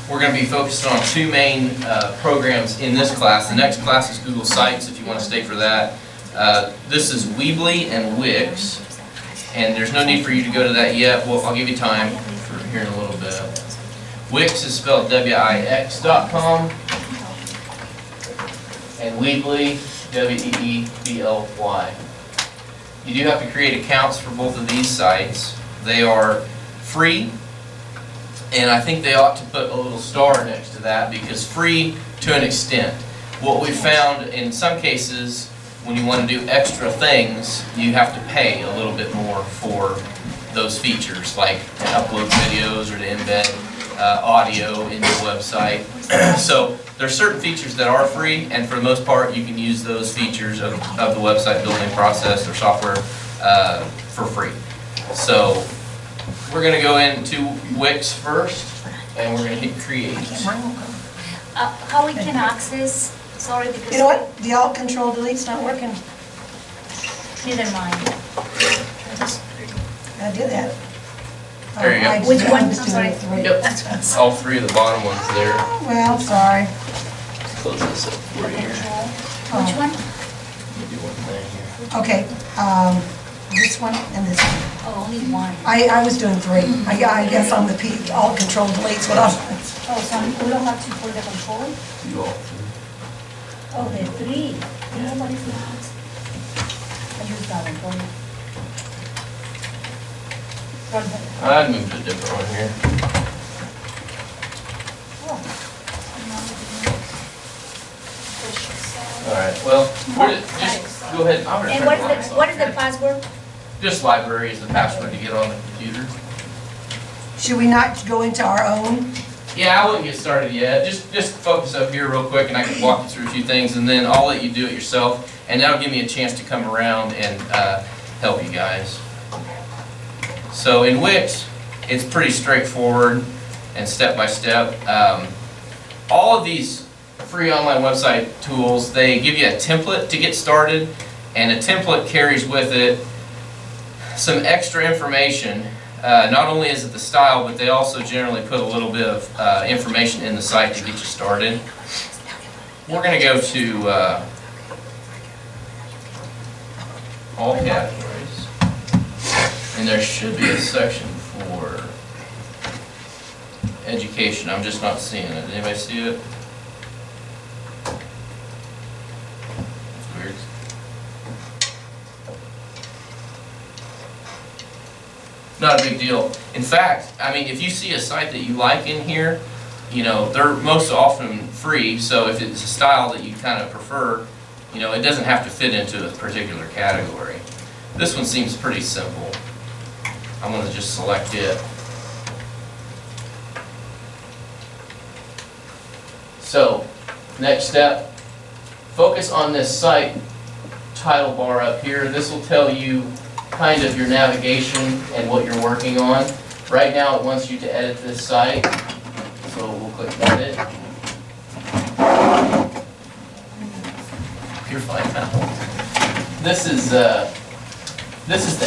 we're going to be focused on two main programs in this class. The next class is Google Sites, if you want to stay for that. This is Weebly and Wix, and there's no need for you to go to that yet. Well, I'll give you time for here in a little bit. Wix is spelled Wix.com, and Weebly, Weebly. You do have to create accounts for both of these sites. They are free, and I think they ought to put a little star next to that because free to an extent. What we found in some cases, when you want to do extra things, you have to pay a little bit more for those features, like to upload videos or to embed audio in your website. So there are certain features that are free, and for the most part you can use those features of the website building process or software for free. So we're going to go into Wix first, and we're going to hit create. How we can access, sorry, because... You know what, the alt control delete's not working. Neither mine. I did that. There you go. Which one? I'm I'm sorry. Yep, all three of the bottom ones there. Well, sorry. Close this up for you here. Which one? Give you one thing here. Okay, this one and this one. Oh, only one. I was doing three. I guess I'm the alt control delete's what I'm. Oh, so we don't have to put the control? You all three. Oh, the three. Yeah, what is that? I use that one for you. I'd move to a different one here. Alright, well, just go ahead. And what is the password? Just library is the password to get on the computer. Should we not go into our own? Yeah, I wouldn't get started yet. Just focus up here real quick and I can walk you through a few things and then I'll let you do it yourself and that'll give me a chance to come around and help you guys. So in Wix, it's pretty straightforward and step-by-step. All of these free online website tools, they give you a template to get started, and a template carries with it some extra information. Not only is it the style, but they also generally put a little bit of information in the site to get you started. We're going to go to all categories. And there should be a section for education. I'm just not seeing it. Did anybody see it? It's weird. Not a big deal. In fact, I mean, if you see a site that you like in here, you know, they're most often free, so if it's a style that you kind of prefer, you know, it doesn't have to fit into a particular category. This one seems pretty simple. I'm going to just select it. So, next step, focus on this site title bar up here. This will tell you kind of your navigation and what you're working on. Right now it wants you to edit this site, so we'll click edit. You're fine now. This is the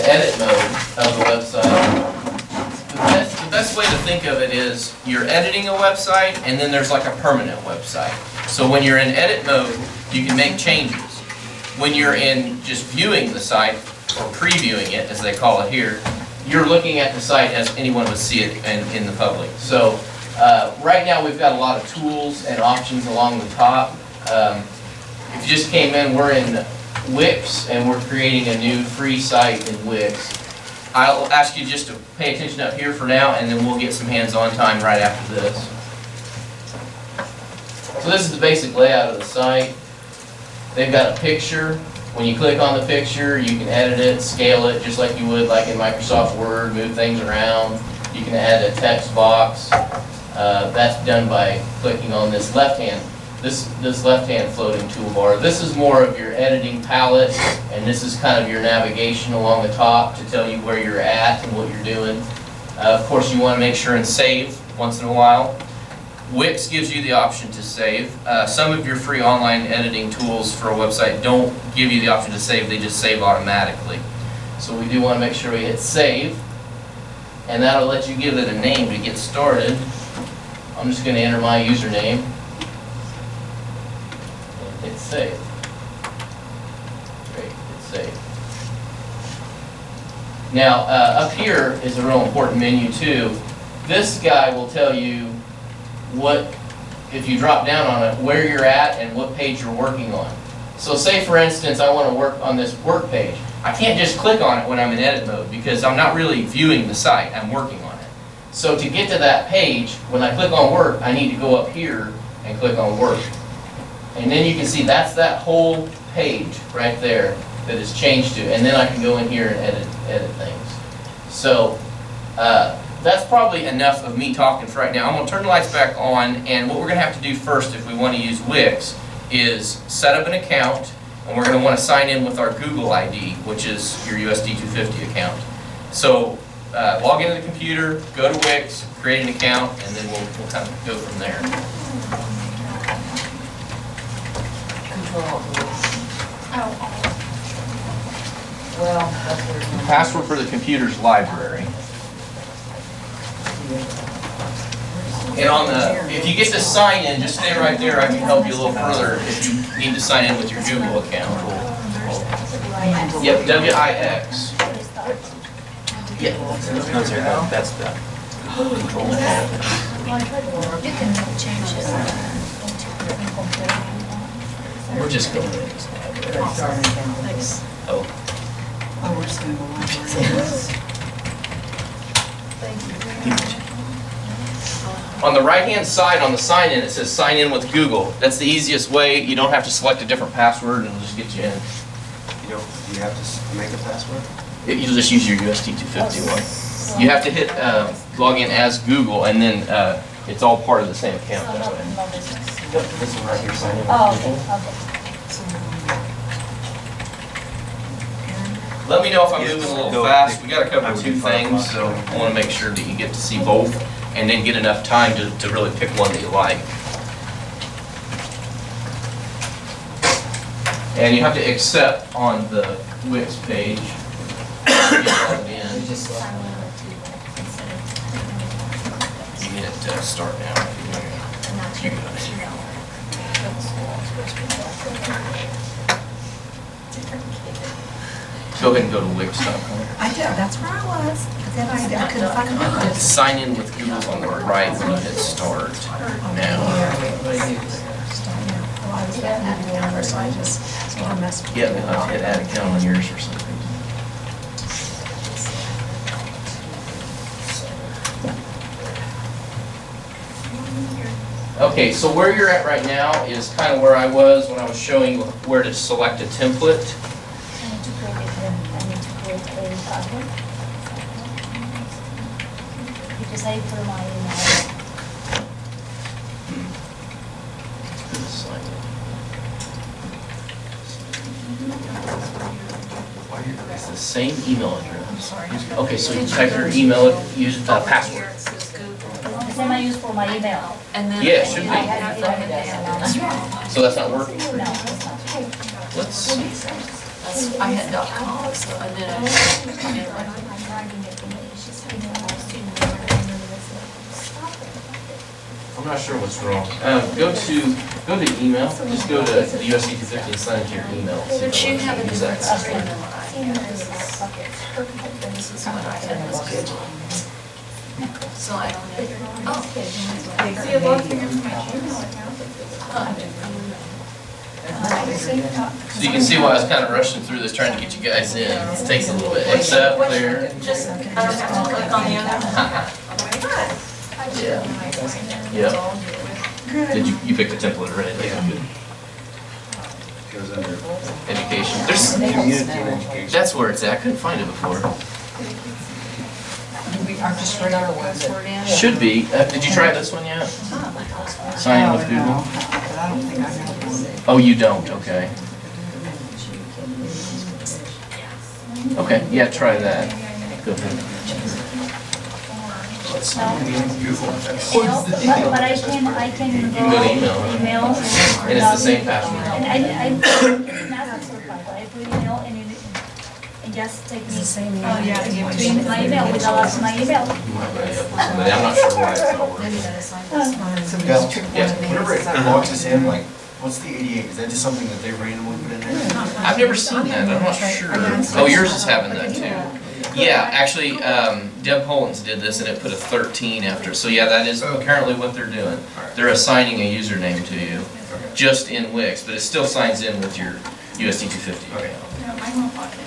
edit mode of the website. The best way to think of it is you're editing a website and then there's like a permanent website. So when you're in edit mode, you can make changes. When you're in just viewing the site, or previewing it as they call it here, you're looking at the site as anyone would see it in the public. So right now we've got a lot of tools and options along the top. If you just came in, we're in Wix, and we're creating a new free site in Wix. I'll ask you just to pay attention up here for now, and then we'll get some hands-on time right after this. So this is the basic layout of the site. They've got a picture. When you click on the picture, you can edit it, scale it, just like you would like in Microsoft Word, move things around. You can add a text box. That's done by clicking on this left-hand floating toolbar. This is more of your editing palette, and this is kind of your navigation along the top to tell you where you're at and what you're doing. Of course, you want to make sure and save once in a while. Wix gives you the option to save. Some of your free online editing tools for a website don't give you the option to save, they just save automatically. So we do want to make sure we hit save, and that'll let you give it a name to get started. I'm just gonna enter my username. And hit save. Great, hit save. Now, up here is a real important menu too. This guy will tell you what, if you drop down on it, where you're at and what page you're working on. So say for instance, I want to work on this work page. I can't just click on it when I'm in edit mode because I'm not really viewing the site, I'm working on it. So to get to that page, when I click on work, I need to go up here and click on work. And then you can see that's that whole page right there that is changed to, and then I can go in here and edit things. So that's probably enough of me talking for right now. I'm going to turn the lights back on, and what we're going to have to do first if we want to use Wix is set up an account, and we're going to want to sign in with our Google ID, which is your USD250 account. So log into the computer, go to Wix, create an account, and then we'll kind of go from there. Well, that's where it's not. Password for the computer's library. And on the, if you get to sign in, just stay right there. I can help you a little further if you need to sign in with your Google account. Yep, WIX. Yeah, that's the control. You can change it. We're just going to. Thanks. Oh. Oh, we're just gonna go on. On the right-hand side, on the sign-in, it says sign in with Google. That's the easiest way. You don't have to select a different password and it'll just get you in. Do you have to make a password? You'll just use your USD250 one. You have to hit log in as Google, and then it's all part of the same account. That way. This one right here, sign in with Oh, Google. okay. Let me know if I'm moving a little fast. We got to cover two things, so I want to make sure that you get to see both, and then get enough time to really pick one that you like. And you have to accept on the Wix page. Get logged in. You need it to start now. You got it. Go ahead and go to Wix.com. I did, that's where I was, but then I couldn't find it. Sign in with Google on the right when you hit start now. Yeah, then I'll hit add account on yours or something. Okay, so where you're at right now is kind of where I was when I was showing you where to select a template. I need to create a password. Because I put my email. It's the same email address. Okay, so you type your email, use the password. The same I use for my email. And then. Yeah, it should be. I have it in there. So that's not working? No, it's not. Let's see. I had .com, so, and then I'm not sure what's wrong. Go to email, just go to the USD250 and sign into your email. But you have a Use different that. screen than what I have. This is what I had was good. So I don't know. Oh. See, a lot of things from my Gmail account. So you can see why I was kind of rushing through this, trying to get you guys in. It takes a little bit. Accept there. Just, I don't have to click on the other. Yeah. Yep. Did you pick the template already? That's good. Goes under Education. There's, community and education. that's where it's at. I couldn't find it before. Our just regular ones. Should be. Did you try this one yet? Sign in with Google? But I don't think I know. Oh, you don't? Okay. Okay, yeah, try that. Go ahead. But I can You can go to email. email. And it's the same password. And I put email and just take It's the me. same. Oh, yeah, give it to Between me. my email, with my email. You might buddy up with somebody, I'm not sure why it's not working. Maybe that assign this one. So Bill, Yeah. whenever it logs us in, like, what's the 88? Is that just something that they randomly put in there? I've never seen that, I'm not sure. Oh, yours is having that too. Yeah, actually, Deb Holland's did this and it put a 13 after, so yeah, that is apparently what they're doing. They're assigning a username to you, just in Wix, but it still signs in with your USD250 Okay. account. No, mine won't log in.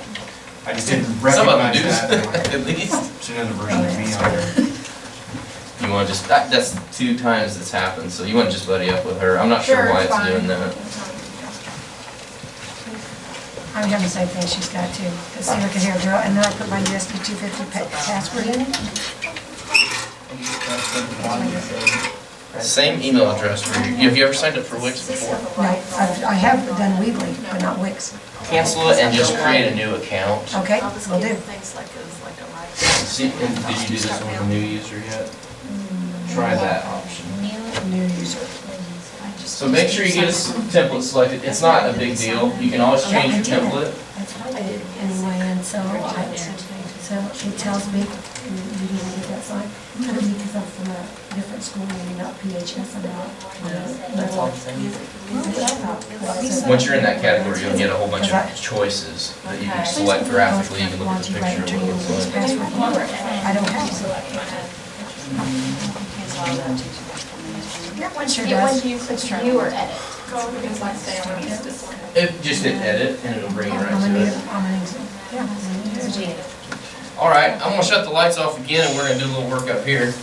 I just didn't Some of them recognize do, that. and like, at least. should have the version of me on there. You wanna just, that's 2 times it's happened, so you wanna just buddy up with her. I'm not sure why it's doing that. I'm having the same thing she's got too. Cause see, look at here, girl, and then I put my USB 250 password in. Same email address for you. Have you ever signed up for Wix before? Right, I have done Weebly, but not Wix. Cancel it and just create a new account. Okay, I'll just will give do. things like a live. See, and did you do this with a new user yet? Try that option. New user. So make sure you get a template selected. It's not a big deal. You can always change your template. That's what I did anyway, and so it tells me, you didn't get that sign. Could it be because I'm from a different school, maybe not PHS, I'm not. That's all I'm saying. Once you're in that category, you'll get a whole bunch of choices that you can select graphically. You can look at the picture of what it looks like. I don't have to. That one sure Yeah, when does. do you click view or edit? Go, because like say I want to use this one. Just hit edit and it'll bring you right I'm gonna to need it. it, I'm gonna use it. Yeah. All right, I'm gonna shut the lights off again and we're gonna do a little work up here.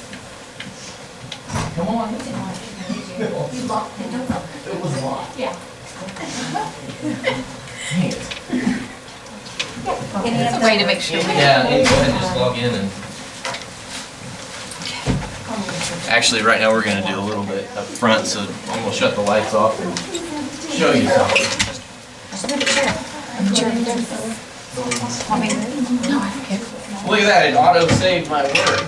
Come on. You locked it, don't know. It was locked. Yeah. Dang it. It's a way to make sure. Yeah, and go ahead and just log in and. Actually, right now, we're gonna do a little bit up front, so I'm gonna shut the lights off and show you something. Look at that, it auto-saved my work.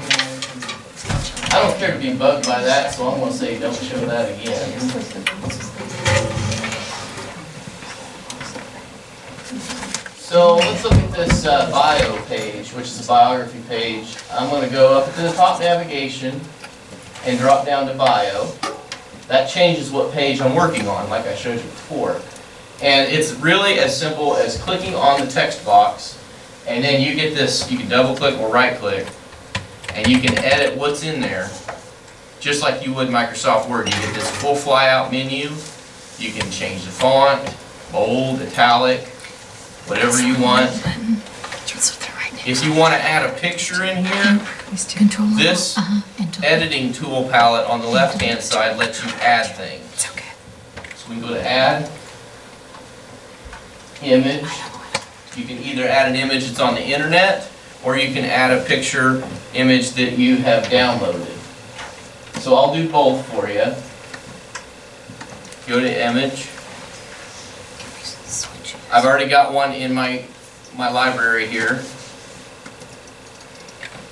I don't care to be bugged by that, so I'm gonna say don't show that again. So let's look at this bio page, which is a biography page. I'm gonna go up to the top navigation and drop down to bio. That changes what page I'm working on, like I showed you before. And it's really as simple as clicking on the text box, and then you get this, you can double click or right click, and you can edit what's in there, just like you would Microsoft Word. You get this full flyout menu, you can change the font, bold, italic, whatever you want. If you want to add a picture in here, this editing tool palette on the left-hand side lets you add things. So we can go to add, image. You can either add an image that's on the internet, or you can add a picture image that you have downloaded. So I'll do both for you. Go to image. I've already got one in my library here.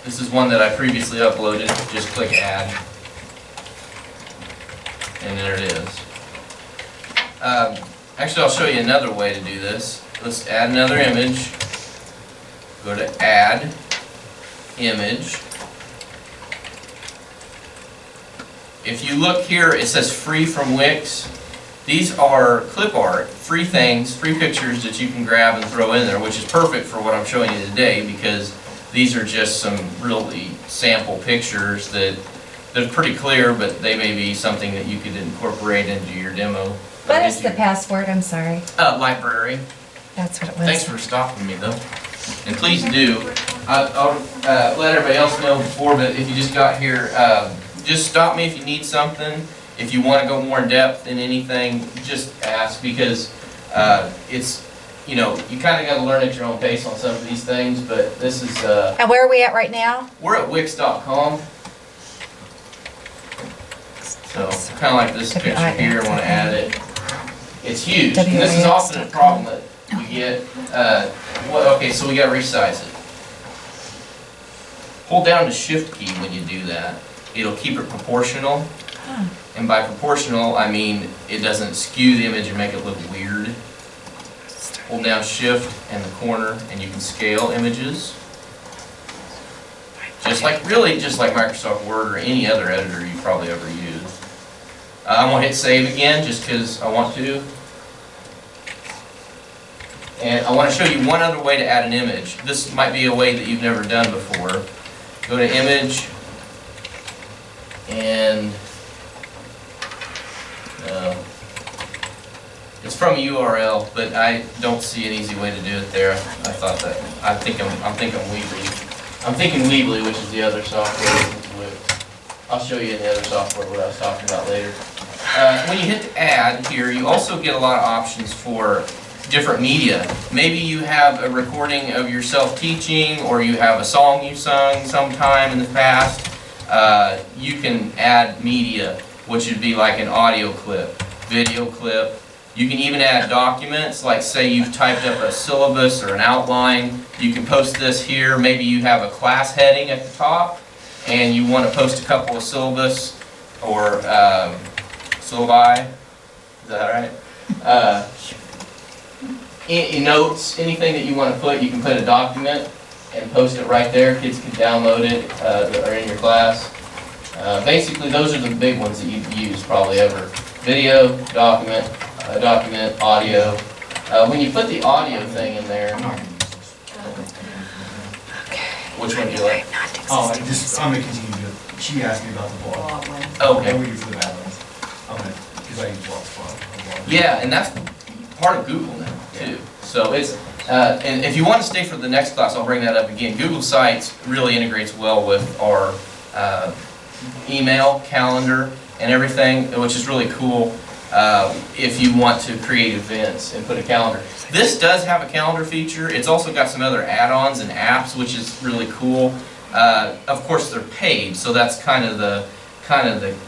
This is one that I previously uploaded. Just click add. And there it is. Actually, I'll show you another way to do this. Let's add another image. Go to add, image. If you look here, it says free from Wix. These are clip art, free things, free pictures that you can grab and throw in there, which is perfect for what I'm showing you today, because these are just some really sample pictures that they're pretty clear, but they may be something that you could incorporate into your demo. What is the password? I'm sorry. Library. That's what it was. Thanks for stopping me, though. And please do. I'll let everybody else know before, but if you just got here, just stop me if you need something. If you want to go more in depth in anything, just ask, because it's, you know, you kind of got to learn at your own pace on some of these things, but this is, And where are we at right now? we're at Wix.com. So, kind of like this picture here, I want to add it. It's huge, and this is often a problem that we get. Okay, so we got to resize it. Hold down the Shift key when you do that. It'll keep it proportional. And by proportional, I mean it doesn't skew the image and make it look weird. hold down Shift and the corner, and you can scale images. Just like Microsoft Word or any other editor you probably ever used. I'm going to hit save again just because I want to. And I want to show you one other way to add an image. This might be a way that you've never done before. Go to Image, and it's from a URL, but I don't see an easy way to do it there. I'm thinking Weebly. I'm thinking Weebly, which is the other software. I'll show you in the other software what I was talking about later. When you hit add here, you also get a lot of options for different media. Maybe you have a recording of yourself teaching, or you have a song you sung sometime in the past. You can add media, which would be like an audio clip, video clip. You can even add documents, like say you've typed up a syllabus or an outline. You can post this here. Maybe you have a class heading at the top, and you want to post a couple of syllabus or syllabi. Is that right? Notes, anything that you want to put, you can put a document and post it right there. Kids can download it that are in your class. Basically, those are the big ones that you use probably ever. Video, document, audio. When you put the audio thing in there, which one do you like? Oh, I'm gonna continue to, she asked me about the blog. Okay. What we do for the Badlands. Okay, because I use Blogspot. Yeah, and that's part of Google now, too. So it's, and if you want to stay for the next class, I'll bring that up again. Google Sites really integrates well with our email, calendar, and everything, which is really cool if you want to create events and put a calendar. This does have a calendar feature. It's also got some other add-ons and apps, which is really cool. Of course, they're paid, so that's kind of the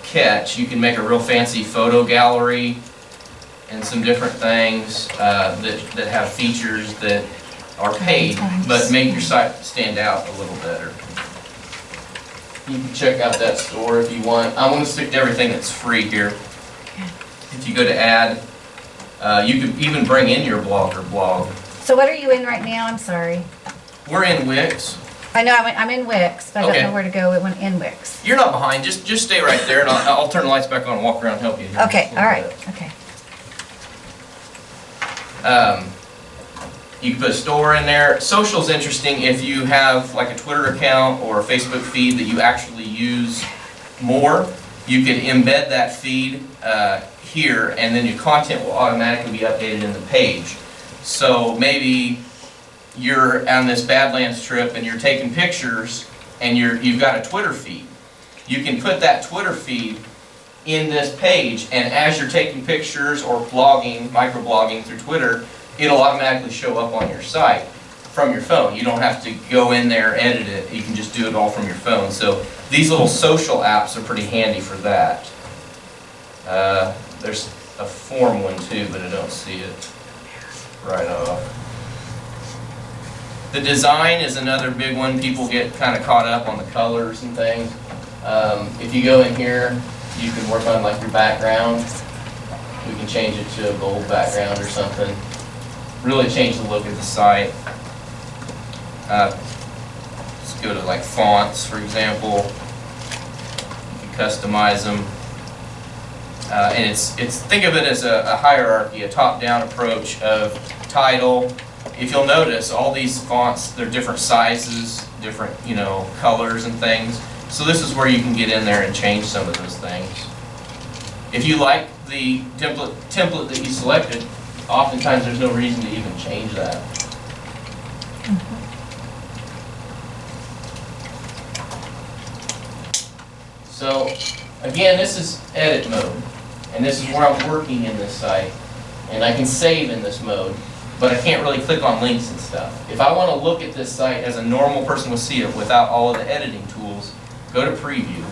catch. You can make a real fancy photo gallery and some different things that have features that are paid, but make your site stand out a little better. You can check out that store if you want. I'm going to stick to everything that's free here. If you go to add, you can even bring in your blog. So what are you in right now? I'm sorry. We're in Wix. I know I'm in Wix, but I Okay. don't know where to go in Wix. You're not behind. Just stay right there, and I'll turn the lights back on and walk around and help you. here Okay, just a all little right, bit. okay. You can put a store in there. Social's interesting if you have like a Twitter account or a Facebook feed that you actually use more. You can embed that feed here, and then your content will automatically be updated in the page. So maybe you're on this Badlands trip and you're taking pictures, and you've got a Twitter feed. You can put that Twitter feed in this page, and as you're taking pictures or blogging, microblogging through Twitter, it'll automatically show up on your site from your phone. You don't have to go in there, edit it. You can just do it all from your phone. So these little social apps are pretty handy for that. There's a form one too, but I don't see it right off. The design is another big one. People get kind of caught up on the colors and things. If you go in here, you can work on like your background. We can change it to a gold background or something. Really change the look of the site. Let's go to like fonts, for example. You can customize them. And it's think of it as a hierarchy, a top-down approach of title. If you'll notice, all these fonts, they're different sizes, different colors and things. So this is where you can get in there and change some of those things. If you like the template that you selected, oftentimes there's no reason to even change that. So again, this is edit mode, and this is where I'm working in this site, and I can save in this mode, but I can't really click on links and stuff. If I want to look at this site as a normal person would see it without all of the editing tools, go to preview,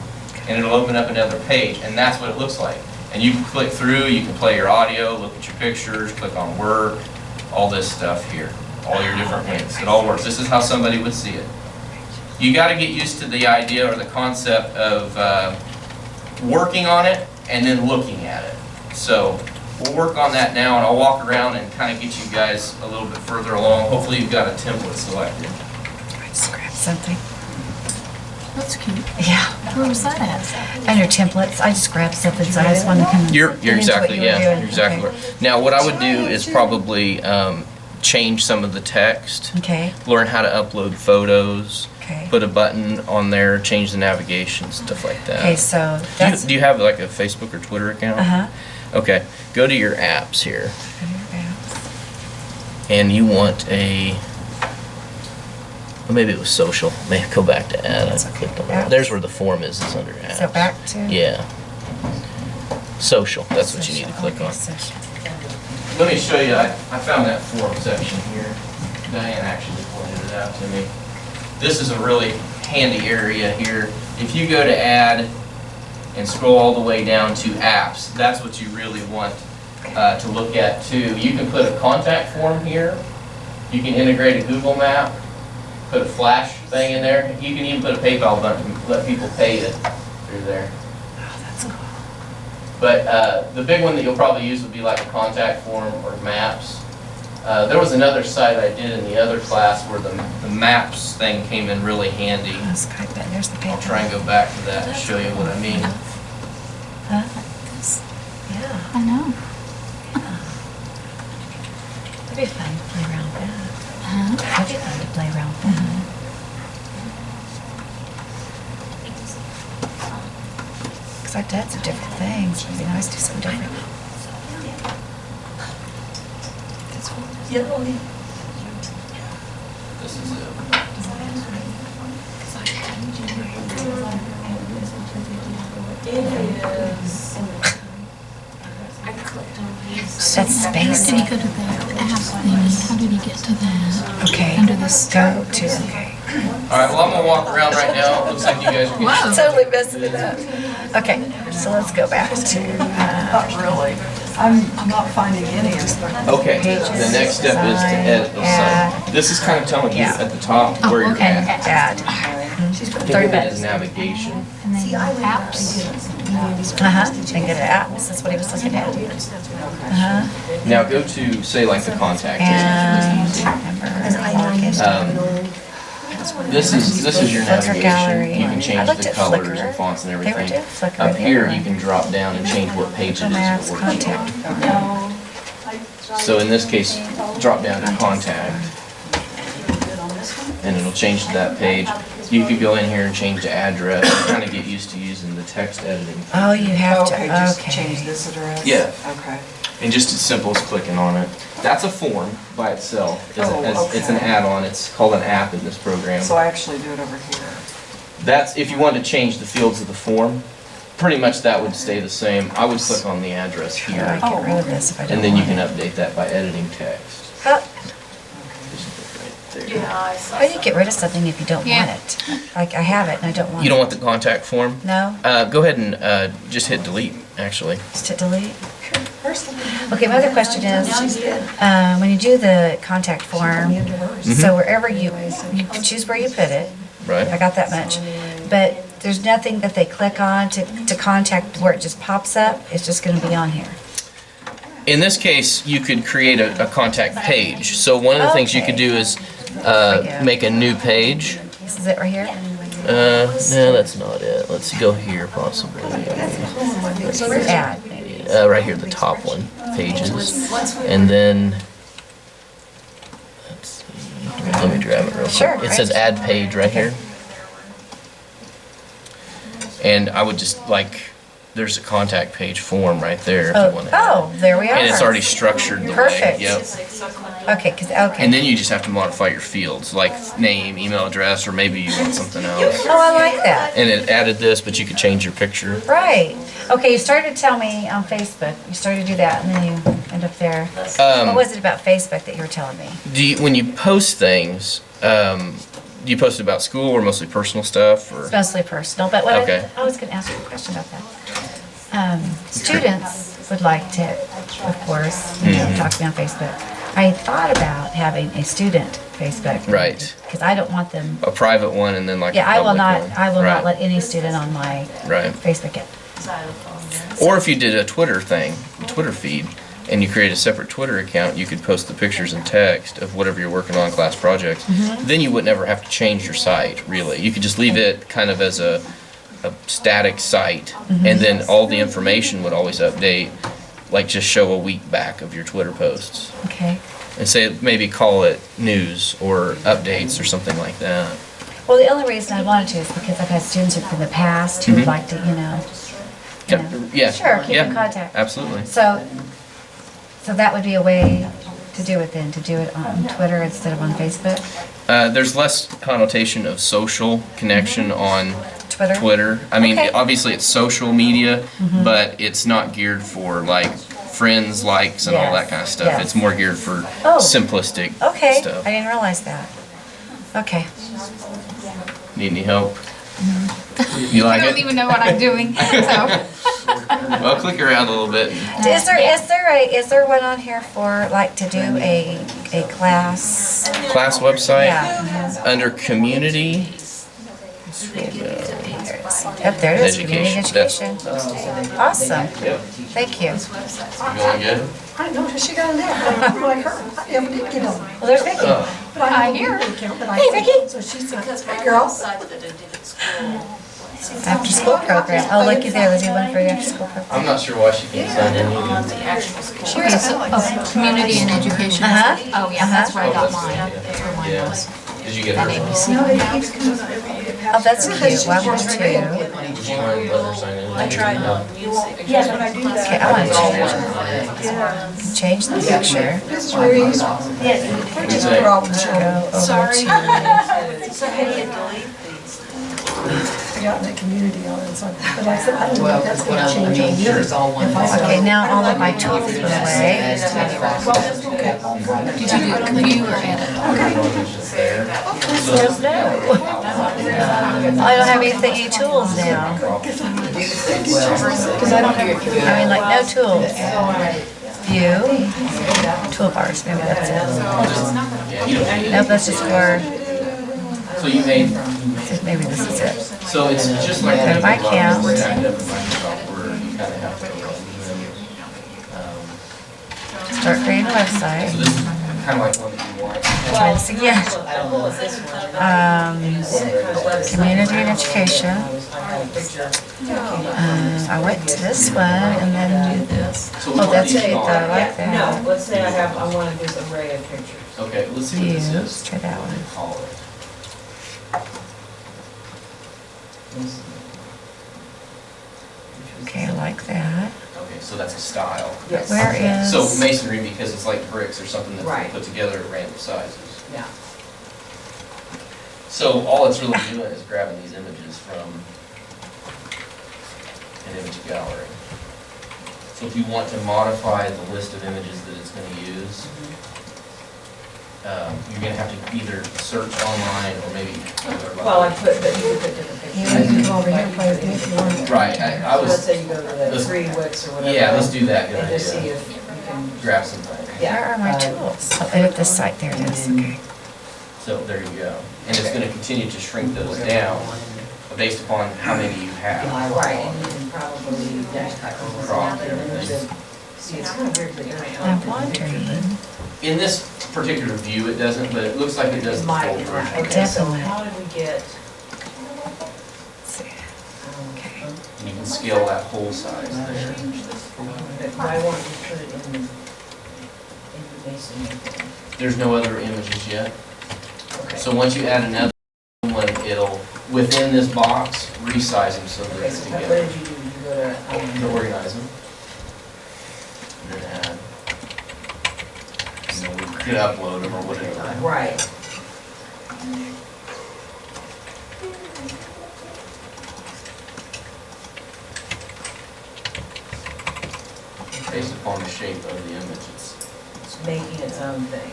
and it'll open up another page, and that's what it looks like. And you can click through, you can play your audio, look at your pictures, click on work, all this stuff here, all your different links. It all works. This is how somebody would see it. You got to get used to the idea or the concept of working on it and then looking at it. So we'll work on that now, and I'll walk around and kind of get you guys a little bit further along. Hopefully you've got a template selected. I just grabbed something. That's cute. Yeah. Where was that at? Under templates, I just grabbed something, so I just wanted to kind of. You're get into what exactly, you were yeah, doing. you're exactly Okay. right. Now, what I would do is probably change some of the text, Okay, learn how to upload photos, okay. put a button on there, change the navigation, stuff like that. Okay, so that's. Do you have like a Facebook or Twitter account? Uh-huh. Okay, go to your apps here, and you want a, well, maybe it was social. May go back to ad. I clicked on that. Apps. There's where the form is. It's under apps. So back to. Yeah. Social. That's what you need to click Okay, on. social. Let me show you. I found that form section here. Diane actually pointed it out to me. This is a really handy area here. If you go to add and scroll all the way down to apps, that's what you really want to look at too. You can put a contact form here. You can integrate a Google map, put a flash thing in there. You can even put a PayPal button and let people pay it through there. Oh, that's cool. But the big one that you'll probably use would be like a contact form or maps. There was another site I did in the other class where the maps thing came in really handy. Oh, Skype button, there's the paper. I'll try and go back to that and show you what I mean. Huh? Yeah. I know. That'd be fun to play around with that. Huh? That'd be fun to play around with that. Because I've done some different things. It'd be nice to do something different. This is it. That's Did spacey. he go to the app thingy? How did he get to that? Okay. Under this. Go to, okay. All right, well, I'm gonna walk around right now. Looks like you guys are getting. Totally messing it up. Okay, so let's go back to, Not really. I'm not finding any of them. Okay, the next step is to edit the site. This is kind of telling you Yeah. at the top where you're and at. add. Think of Third it as button. navigation. And then apps. Uh-huh, and go to apps, that's what he was looking at. Uh-huh, Now go to, say, like the contact page. and remember, This is your Flickr navigation. gallery. You can I change looked the at colors Flickr. and fonts and They were everything. doing Flickr Up the here, other you can drop down and change what pages Google Maps, you're working contact. on. So in this case, drop down to contact, and it'll change to that page. You could go in here and change the address, kind of get used to using the text editing. Oh, you have to, Okay, just okay. change this address? Yeah. Okay. And just as simple as clicking on it. That's a form by itself. It's an okay. add-on. It's called an app in this program. So I actually do it over here. That's, if you wanted to change the fields of the form, pretty much that would stay the same. I would click on the address How do here, I get rid of this if I don't and then you want can it? update that by editing text. Oh, Just click right there. Yeah, I saw. how do you get rid of something if you don't want Yeah. it? Like, I have it and I don't want it. You don't want the contact form? No? Go ahead and just hit delete, actually. Just hit delete? Okay, my other question is, when you do the contact form, Mm-hmm. so wherever you can choose where you put it, I Right? got that much, but there's nothing that they click on to contact where it just pops up, it's just gonna be on here. In this case, you could create a contact page. So one of the things you could do is make a new page. This is it right here? No, that's not it. Let's go here possibly. Add. Right here, the top one, pages. And then, let's see, let me grab it real quick. Sure, It says right. add page right here. And I would just there's a contact page form right there if you want to. Oh, there we are. And it's already structured the way. Perfect. Yep. Okay, okay. And then you just have to modify your fields, like name, email address, or maybe you want something else. Oh, I like that. And it added this, but you could change your picture. Right. Okay, you started to tell me on Facebook, you started to do that, and then you end up there. What Um, was it about Facebook that you were telling me? when you post things, do you post about school or mostly personal stuff? Or? It's mostly personal, but what Okay. I was gonna ask you a question about that. Students would like to, of course, Mm-hmm. talk to me on Facebook. I thought about having a student Facebook. Right. Because I don't want them, A private one and then like yeah, a I will public not, one. I will not Right. let any student on my Right. Facebook. Or if you did a Twitter thing, a Twitter feed, and you create a separate Twitter account, you could post the pictures and text of whatever you're working on, class projects. Then you wouldn't ever have to change your site, really. You could just leave it kind of as a static site, and then all the information would always update, like just show a week back of your Twitter posts. Okay. And say, maybe call it news or updates or something like that. Well, the only reason I wanted to is because I've had students from the past who would like to, you know. Yeah. Sure, keep in Yeah, contact. absolutely. So that would be a way to do it then, to do it on Twitter instead of on Facebook? There's less connotation of social connection on Twitter? Twitter. I mean, Okay. obviously it's social media, but it's not geared for like friends, likes, and all that Yes, kind of stuff. yes. It's more geared for Oh. simplistic Okay, stuff. I didn't realize that. Okay. Need any help? You like I don't it? even know what I'm doing, so. Well, click around a little bit. Is there one on here for like to do a class? Class website, Yeah. under community. Up there it is, community Education. education. Awesome, Yep. thank you. You going good? I know how she got in there, I'm like her, I never did get on. Well, there's Vicki. Oh. But I I hear. Hey, Vicki. So she said, Because my hey girl. side that I did at school. After school program. Oh, looky there, there's one for the after school program. I'm not sure why she can't sign in On either. the actual school. Okay, so, community and education. Uh-huh. Oh, yeah, that's where I got Oh, mine. that's- That's where mine yeah. was. Did you get That her? ABC. No, it keeps coming up. Oh, that's cute, one for two. Would you mind letting her sign in? I tried music. Yes, when I do Okay, that. I want to change the picture. This is where he's, which is a problem, Go child. over to, So how do you delete these? I got in that community on it, so, but I said, I don't know if that's gonna change on you. okay, now all of my tools go away. Well, that's okay. Did you do computer or edit? I don't have any tools now. Because I don't have. I mean, like, no tools. View, toolbars, maybe that's it. Nope, that's just for, So you made, maybe this is it. so it's just like. Go to my Microsoft account. Word, kind of Microsoft Word, you kind of have to go in. Start creating a So website. this is kind of like one that you want. Try this again. Community and education. I went to this one and then, So oh, that's cute though, I like No, that. let's say I want this array of pictures. Okay, let's see what this View, is. try that one. Call it. Okay, I like that. Okay, so that's a style. Yes. Where is? So masonry, because it's like bricks or something that's Right. put together at random sizes. Yeah. So all it's really doing is grabbing these images from an image gallery. So if you want to modify the list of images that it's going to use, you're going to have to either search online or maybe. Well, but you could put different Yeah, pictures. you You can go over here and play with me if you want. Right, I So let's was, say you go to the let's- 3 wicks or whatever. yeah, let's do that, good And just see idea. if you can. Grab some things. Yeah. Where are my tools? Oh, edit this site, there it is, okay. So there you go. And it's going to continue to shrink those down based upon how many you have. Right, and you can probably dash back over. Crop And then everything. see, it's kind of weird, but I'm wondering, In this particular view, it doesn't, but it looks like it does It the might, full right, version. okay, so Definitely. how did we get? let's see. Okay. And you can scale that whole size there. Why won't you put it in the masonry thing? There's no other images yet. Okay. So once you add another one, it'll, within this box, resize them so that Okay, it's so what together. did you do? You go to, To organize them. And then add. And then we could upload them or whatever. right. Based upon the shape of the image. It's making its own thing.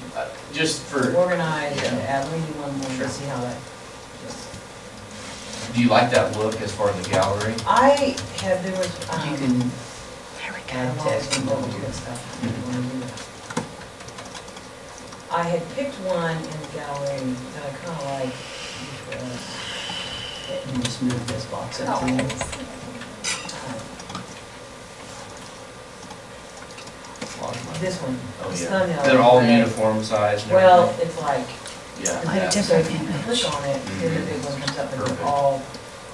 Just for, Organize and Yeah. add, maybe one more Sure. to see how that. do you like that look as far as the gallery? I had, there was, There we add go. text and photos and stuff. I didn't wanna do that. I had picked one in the gallery that I kinda like. Let me just move this box up to you. A lot of this one. Oh, This yeah. thumbnail They're all is red. uniform size and Well, everything? it's like, Yeah. Like yeah. so if different you image. click on it, then the big one comes up and Perfect. it's all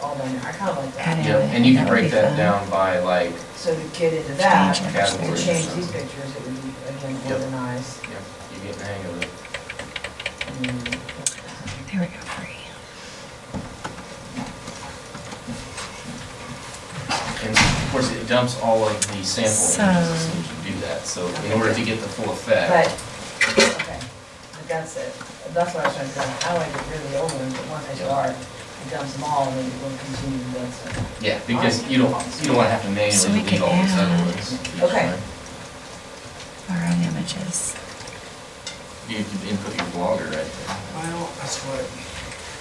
down there. I kind of like that. Kinda. Yeah, and you can That would break be that fun. down by like, So to get into that, Change and categories or change something. these pictures, it would be, again, Yep. organized. yeah, you get the hang of it. Mm. There we go, free. And of course, it dumps all of the sample So- images as soon as you do that, so in order to get the full But, effect. okay, but that's it. That's what I was trying to figure out, how do I get rid of the old ones, but once I start, it dumps them all, and then it will continue to do stuff. Yeah, because you don't wanna have to So manually we delete could all these other add- ones. each Okay. time. Our own images. You could input your blogger right there. Well, that's what,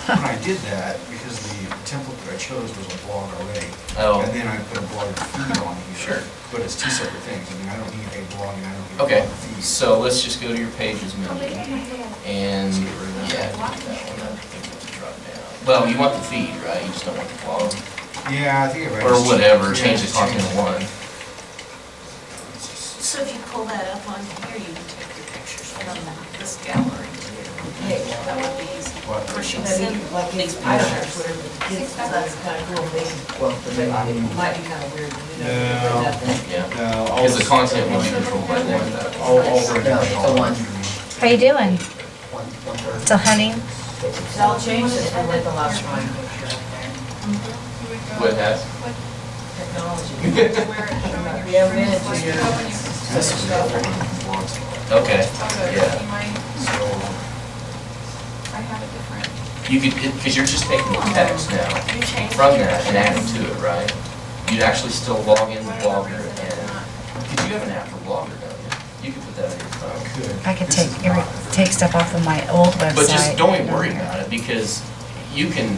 when I did that, because the template that I chose was a blog already. Oh. And then I put a blog feed on Sure. here. But it's two separate things. I mean, I don't need a blog and I don't need a Okay, blog feed. so let's just go to your pages menu, and, Let's get rid of yeah, that. delete that one, I think it's a drop down. Well, you want the feed, right? You just don't want the blog, Yeah, I think if I or just- whatever, yeah, change the just content of one. So if you pull that up on here, you can take your pictures from this gallery too. That would be easy. What? Or she'll But send like, these I don't know, pictures. Twitter, but the kids, that's kind of cool, they can, well, but it might be kind of weird, you know, No. put nothing. Yeah, No, I'll because the just- content will be controlled by them. I'll bring it No, all the one. to me. How you doing? Still hunting? So I'll change this from like the last one. What has? Technology. We haven't been into your. This is the other one. Okay, yeah. So, I have a different. You could, because you're just taking the text now from that and adding to it, right? You'd actually still log in the Blogger and, because you have an app for Blogger, don't you? You could put that on your phone. good. I could take stuff off of my old website. But just don't even worry about it, because you can,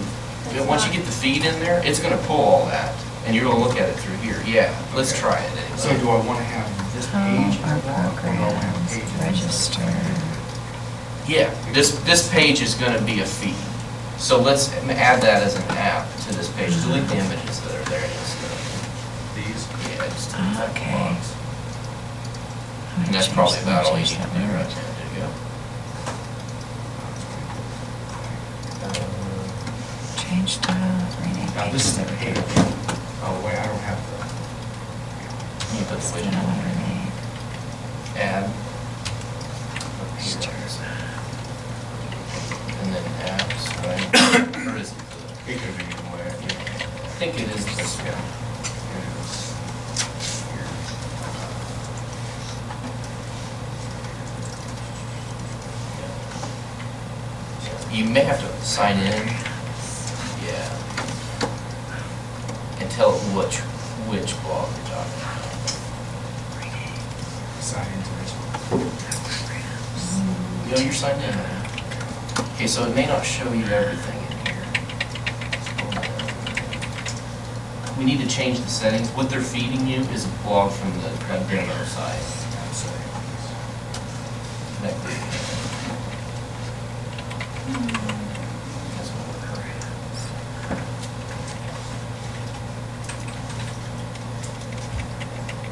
once you get the feed in there, it's gonna pull all that, and you're gonna look at it through here. Yeah, let's try it So anyway. do I want to have this page Our in the blog, or do I want to have programs, pages? register. Yeah, this page is gonna be a feed. So let's add that as an app to this page. Delete the images that are there instead. These? Yeah, just delete that Okay. box. I'm And gonna that's change probably that- about all you change need to that do word. right there. There you go. Change style, rename Now, this is the pages. page. Oh, wait, I don't have the. You put the Still widget on there. rename. Add. Register. And then apps, right? Or is it the? It could be either way. I think it is this guy. You may have to sign in. Yeah. And tell it which blog you're talking about. Sign into this one. You know, you're signed in now. Okay, so it may not show you everything in here. We need to change the settings. What they're feeding you is a blog from the demo site. Connect it. That's what we're at.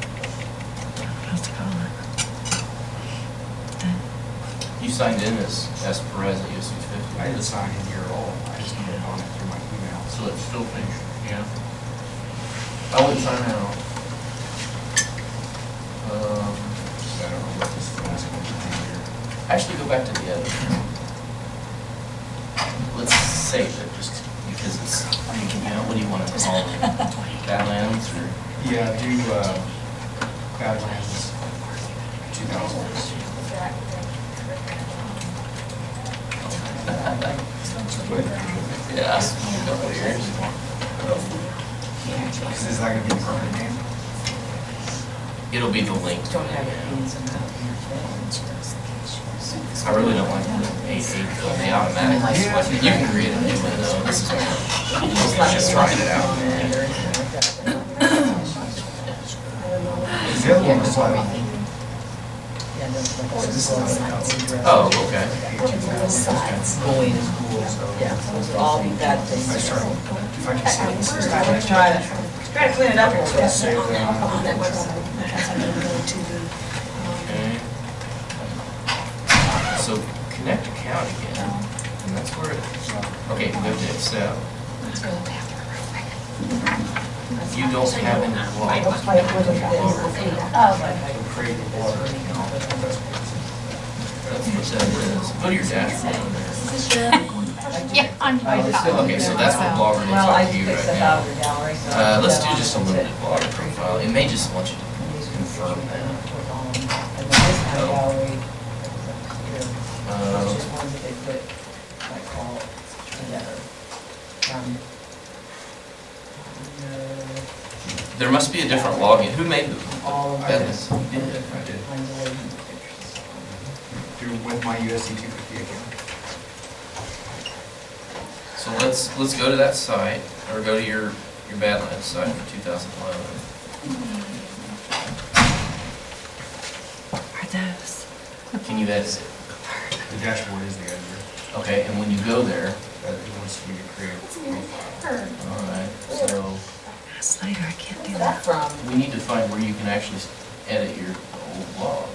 What to call it? Done. You signed in as Perez at USD250. I didn't sign in here at all. I just put it on it through my email. So it's still finished, yeah. I wouldn't sign out. I don't know what this thing is going to do here. Actually, go back to the other. Let's save it, just because it's, you know, what do you want to call it? Badlands or? Yeah, do, Badlands 2000. Yeah. Couple years. Is that going to be the permanent name? It'll be the link to Don't it, have it yeah. being somehow here I really don't like the 8.8 though, they automatically switch. You can create a new one though, this is just trying it out. The other one was like, Yeah, that's like. so this is how it goes. Oh, okay. Going to school, so, yeah, so it'll all be that thing. I started, if I can save this, I'm gonna try to clean it up a little bit. save them. Okay. So connect account again, and that's where it is. Okay, go to Excel. Let's go back. You don't have any Looks logs. like it was a bit. Oh, okay. So create a water account. That's what that is. Go to your dashboard. Yeah, I'm fine. Okay, so that's what Blogger looks Well, I like to you fixed right that now. out of the gallery, so. Let's do just a limited Blogger profile. It may just want you to confirm that. And then this kind of gallery, it's just ones that they put, like, all together. There must be a different login. Who made the All of that this. is? You did. I did. Kinds of ways and pictures. Through with my USD250 account. So let's go to that site, or go to your Badlands site for 2011. Are those? Can you edit it? The dashboard is the editor. Okay, and when you go there, That it wants me to create a profile. alright, so Slater, I can't do Where's that. that from? we need to find where you can actually edit your old blog.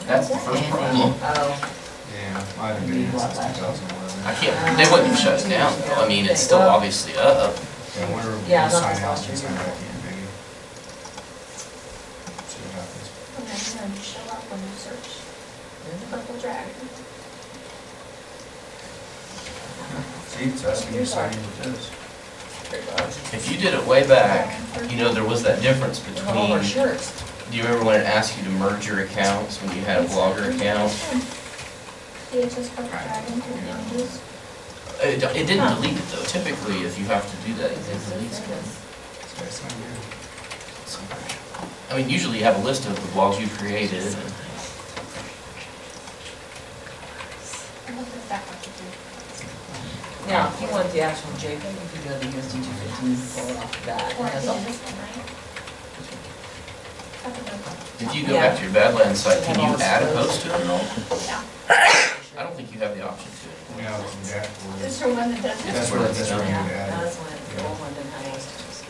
That's the first problem. Oh, Yeah, I haven't been here since 2011. I can't, they wouldn't shut it down though. I mean, it's still obviously up. Yeah, I wonder if Yeah, you that's sign out last and year. sign back in, maybe. See what happens. Show up when you search Purple Dragon. See, it's asking me to sign in with this. If you did it way back, you know, there was that difference all our between, shirts. do you remember when it asked you to merge your accounts when you had a Blogger account? DHS Purple Dragon, through images. It didn't delete it though. Typically, if you have to do that, it deletes it. So I sign in. I mean, usually you have a list of the blogs you created. And I looked at that one too. Now, if you want the actual JPEG, you can go to USD250 and pull it off of that. It Or has yeah, all- this one, right? I don't know. if you go back to your Badlands site, can you add a Yeah. post to it at all? Yeah. I don't think you have the option to. Yeah, it's the dashboard. Is there one that does it? That's where that's That's where done. you Yeah, would add that's it. when the old one didn't have stitches.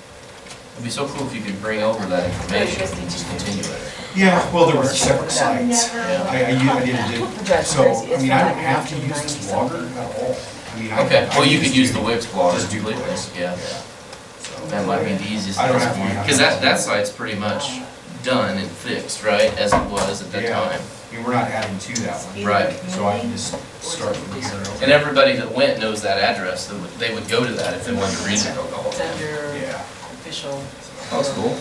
It'd be so cool if you could bring over that information and just continue it. Yeah, well, there were separate sites. Yeah. I did, That's so, crazy. I It's mean, I from don't like have to use this 1990 blogger something. at all. I mean, I Okay, well, you could use the to Wix blogger just do completely, Wix. yeah. So, That might be the easiest. I don't have to- Because that site's pretty much done and fixed, right, as it was at that Yeah. time. I mean, we're not adding to that one. Right. So I can just start from here. And everybody that went knows that address, they would go to that if they wanted to read it all the It's time. under Yeah. official. Oh, that's cool.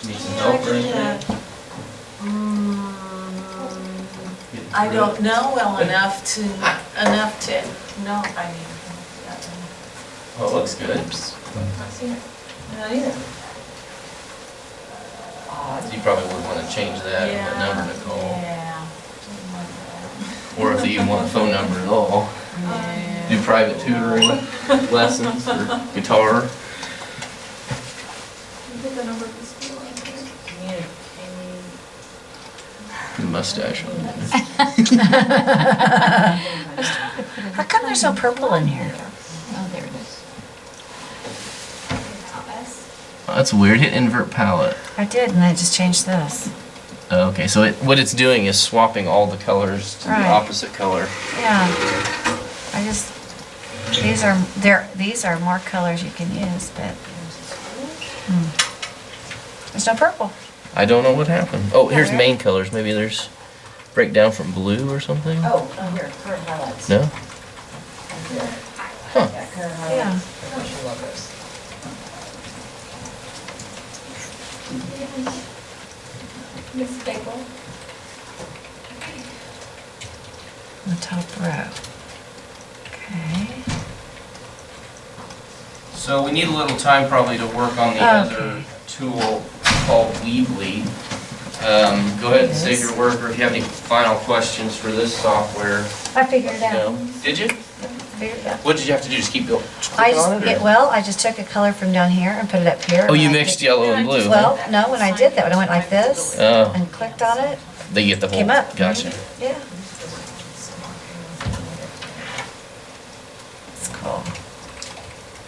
Need some help or anything? I don't know well enough to, no, I mean, Oh, it looks good. Not seen it. Not either. Odd. You probably would want to change that, yeah. what number to call. Yeah. Or if you want a phone number at all. Yeah. Do private tutoring, lessons, or guitar. You put the number of the school in there. The mustache on it. How come there's no purple in here? Oh, there it is. Oh, that's weird. Hit invert palette. I did, and I just changed this. Oh, okay, so what it's doing is swapping all the colors to the Right. opposite color. Yeah. I just, these are more colors you can use, but there's no purple. I don't know what happened. Oh, here's Yeah. main colors. Maybe there's breakdown from blue or something? Oh, here, current highlights. No? Here. Huh. Yeah, current Yeah. highlights. Official logos. Miss Staple. The top row. Okay. So we need a little time probably to work on the other tool called Weebly. Go ahead and save your work, or if you have any final questions for this software, I figured it you out. know. Did you? Figured it out. What did you have to do? Just keep going? I clicking on just, it, or- well, I just took a color from down here and put it up here. Oh, you and I mixed did- yellow and blue? Well, no, when I did that, when I went like this Oh, and clicked on it, they get the whole. came up. Gotcha. Yeah. It's cool.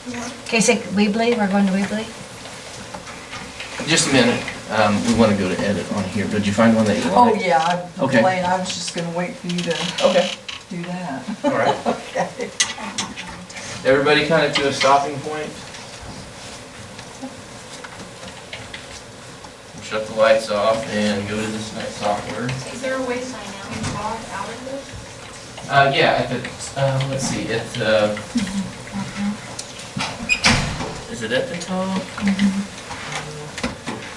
Okay, so Weebly, we're going to Weebly? Just a minute. We want to go to edit on here. Did you find one that you Oh, like? yeah, I'm Okay. playing, I was just gonna wait for you to Okay. do that. All right. Okay. Everybody kind of to a stopping point. We'll shut the lights off and go to this next software. Is there a way to sign out of this? Yeah, at the, let's see, is it at the top?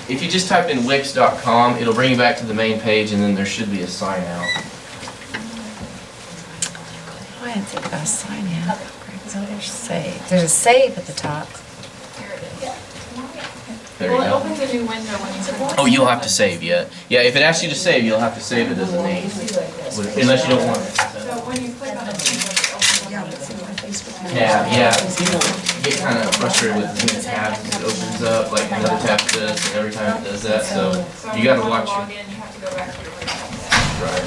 If you just type in wix.com, it'll bring you back to the main page, and then there should be a sign out. I didn't think about sign in. So there's save. There's a save at the top. Here it is. There you Well, it go. opens a new window when you click. Oh, you'll have to save, yeah. Yeah, if it asks you to save, you'll have to save it as a name, unless you don't want it. So when you click on it, it opens up. Yeah, but see my Facebook. Yeah. People get kind of frustrated with too many tabs as it opens up, like another tab does, and every time it does that, so you gotta watch Log your. in, you have to go back to your website. Right.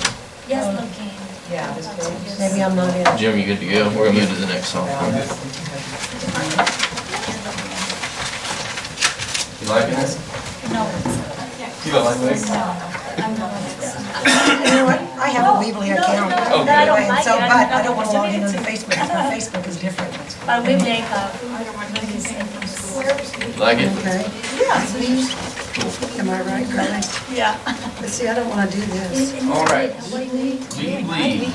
Yes, okay. Yeah, this page. Maybe I'm not in. Jim, you good to go? We're gonna move to the next song. You liking it? No. You don't like it? You know what? I have a Weebly account. Okay. I don't Anyway, like so, it. but I don't want to log into the Facebook, because my Facebook is different. But we make I don't want to do anything from school. You like it? Okay, am I right, Carly? Yeah. But see, I don't want to do this. All right. Weebly. Weebly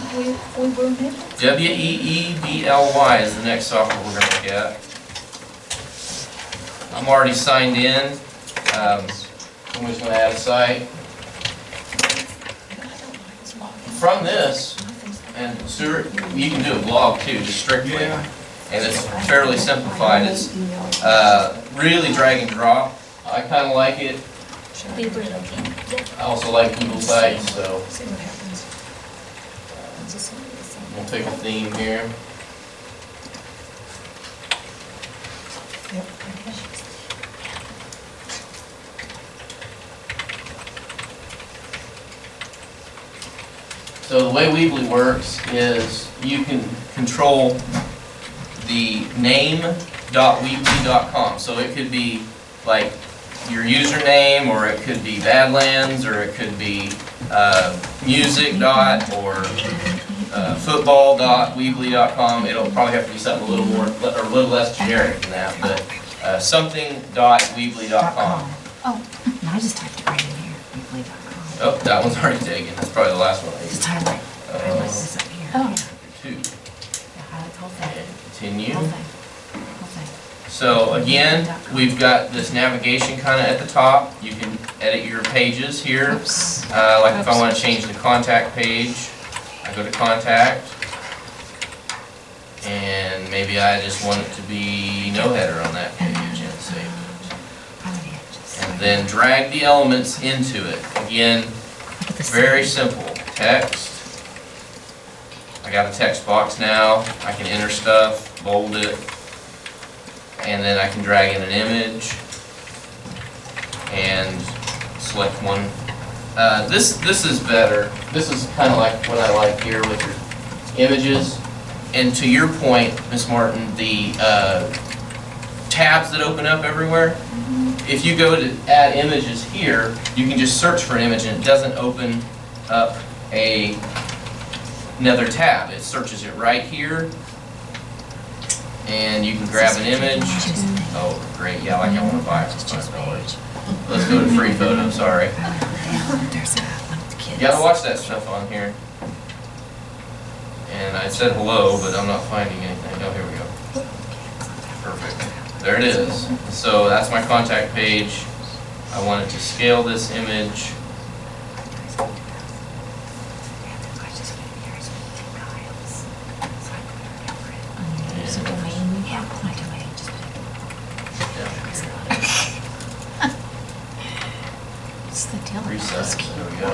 is the next software we're gonna look at. I'm already signed in. I'm just gonna add a site. From this, and Stuart, you can do a blog too, just strictly. And it's fairly simplified. It's really drag and drop. I kind of like it. We were looking. I also like Google Sites, so See what happens. we'll pick a theme here. Yep. So the way Weebly works is you can control the name.weebly.com. So it could be like your username, or it could be Badlands, or it could be music dot or football.weebly.com. It'll probably have to be something a little more, or a little less generic than that, but something.weebly.com. Oh, no, I just typed it right in here, Weebly.com. Oh, that one's already taken. That's probably the last one I Just used. highlight this up here. Oh. 2. Yeah, highlight the whole thing, And continue. whole thing, whole thing. So again, we've got this navigation kind of at the top. You can edit your pages here. Like if I want to change the contact page, I go to contact. And maybe I just want it to be no header on that page and save it. And then drag the elements into it. Again, very simple. Text. I got a text box now. I can enter stuff, bold it. And then I can drag in an image and select one. This is better. This is kind of like what I like here with your images. And to your point, Ms. Martin, the tabs that open up everywhere, if you go to add images here, you can just search for an image and it doesn't open up another tab. It searches it right here. And you can grab an image. Oh, great, yeah, like I want to buy it for $5. Let's go to free photo, sorry. You gotta watch that stuff on here. And I said hello, but I'm not finding anything. Oh, here we go. Perfect. There it is. So that's my contact page. I wanted to scale this image. Reset. There we go.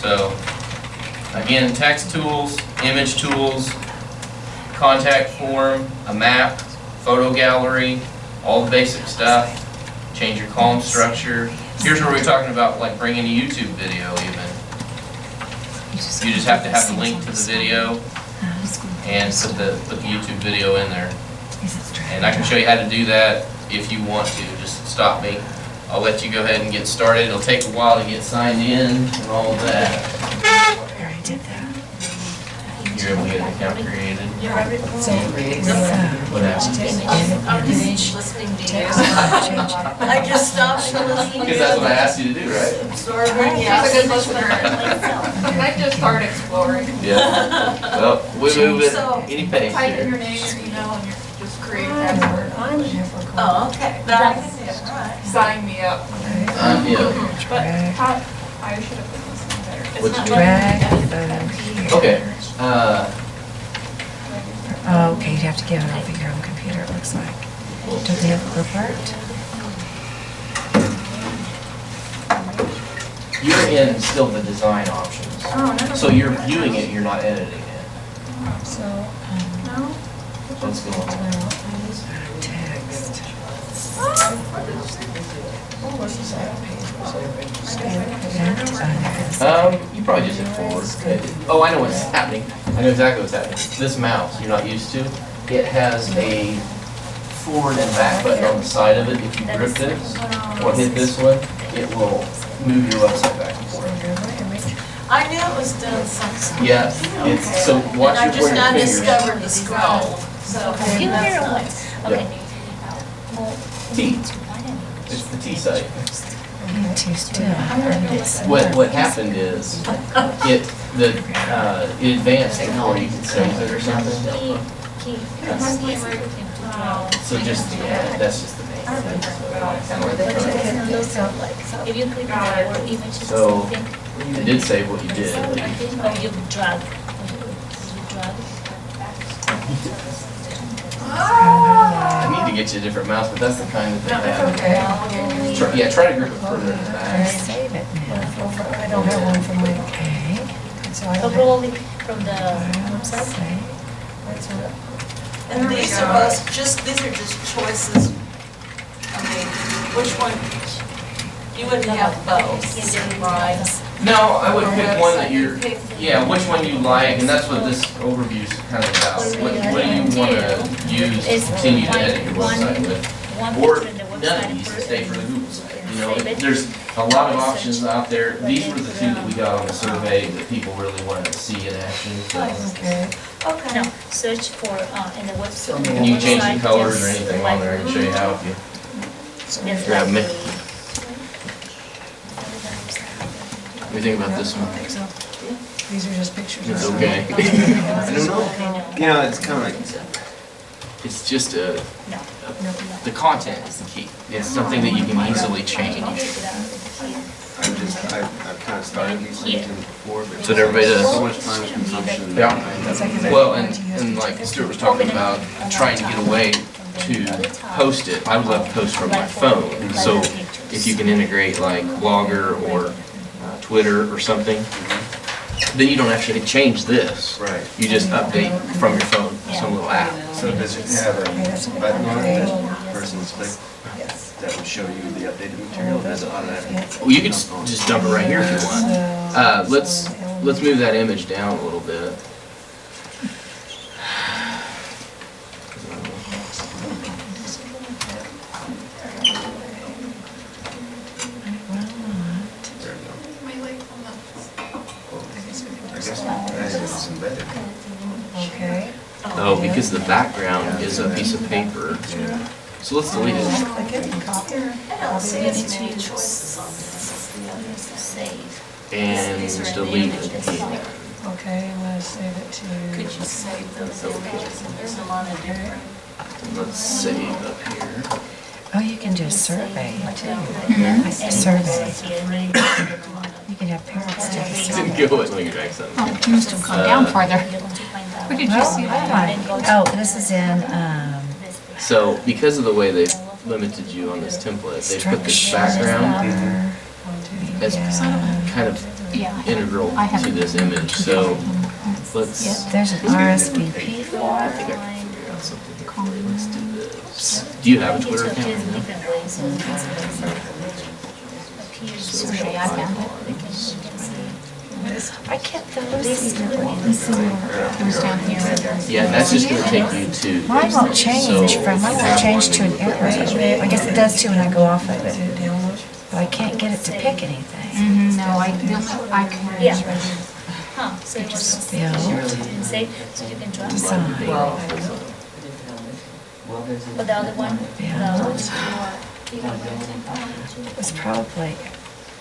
So, again, text tools, image tools, contact form, a map, photo gallery, all the basic stuff. Change your column structure. Here's where we're talking about like bringing a YouTube video even. You just have to have the link to the video and put the YouTube video in there. And I can show you how to do that if you want to, just stop me. I'll let you go ahead and get started. It'll take a while to get signed in and all of that. I already did that. You're able to get an account created. So, What happened? I'm just listening to you. change it. I just stopped listening. Because that's what I asked you to do, right? Absorbing, yeah. She's a good listener. I just started exploring. Yeah. Well, we move it So, any pace Type in here. your name, your email, and you just create a password. I'm here for a call. Oh, okay. That's it, right. Sign me up. Yeah. But how, I should have been listening better. It's What's not your- Drag letting me the edit. photo here. Okay. Oh, okay, you'd have to get it off of your own computer, it looks like. Don't they have clip art? You're in still the design options. Oh, never So mind. you're viewing it, you're not editing it. So, No? What's going on? Text. what was the second page? Scan it. Others. You probably just hit forward. Oh, I know what's happening. I know exactly what's happening. This mouse you're not used to, it has a forward and back button on the side of it. If you grip this or hit this one, it will move your website back and forth. I knew it was doing something. Yeah, it's, so And watch I your just pointer now fingers. discovered the scroll, so You that's hear nice. Okay. T. It's the T site. You too still. What happened is, it advanced before you could save it or something. So just, yeah, that's just the main thing. Kind of like the If you click on the word images, So- you think, it did save what you did. or you drag, I need to get you a different mouse, but that's the kind that they have. Yeah, try to grip it further in the back. Save it now. I don't have one from my, Okay. so I So don't have. probably from the website. Save. That's it. And these are both just, these are just choices. I mean, which one, you wouldn't have both, right? No, I would pick one that you're, yeah, which one you like, and that's what this overview is kind of about. What do you want to use to continue to edit your website with? One Or picture in the none of website these to first, stay for the and Google site. You know, save it. there's a lot of options out there. These were the two that we got on the survey that people really wanted to see in action. So, Okay. Okay. No, search for, in the website. can you change the website, colors or just anything on there and show you how if you There's grab like me? the- What do you think about this one? These are just pictures. It's of- okay. I don't know. You know, it's kind of like, It's just a, No. the content is the key. It's something that you can easily change. I've kind of started these things before, but. So everybody does. So much time consumption. Yeah. Well, and like Stuart was talking about, trying to get away to post it. I would love to post from my phone. So if you can integrate like Blogger or Twitter or something, then you don't actually change this. Right. You just update from your phone, some little app. So does it have a button on it that person's click that would show you the updated material? Does it automatically? Well, you could just dump it right here if you want. Let's move that image down a little bit. There we go. I guess it's embedded. Okay. Oh, because the background is a piece of paper. So let's delete it. Click it and copy. I don't see as many choices on this as the others. Save. And delete it. Okay, I'm gonna save it to. Could you save those images? And there's a lot of different. Let's save up here. Oh, you can do a survey too. Survey. You can have parents do a survey. Didn't go with when you drag something. Oh, you must have gone down farther. Where did you see that? Oh, this is in, So because of the way they've limited you on this template, they put this background as kind of Yeah. integral I have to this image. So let's, there's an RSVP I form. think I can figure out something. Let's do this. Do you have a Twitter account right now? Okay, I found it. I can't see it. It was down here. Yeah, that's just gonna take you to. Mine won't change So- from, mine won't change to an arrow. I guess it does too when I go off of it. But I can't get it to pick anything. No, I can. Yeah. Huh, so it was, Bill, say, so you can try. design. Well, there's But the other one, the Yeah. other one, It's probably,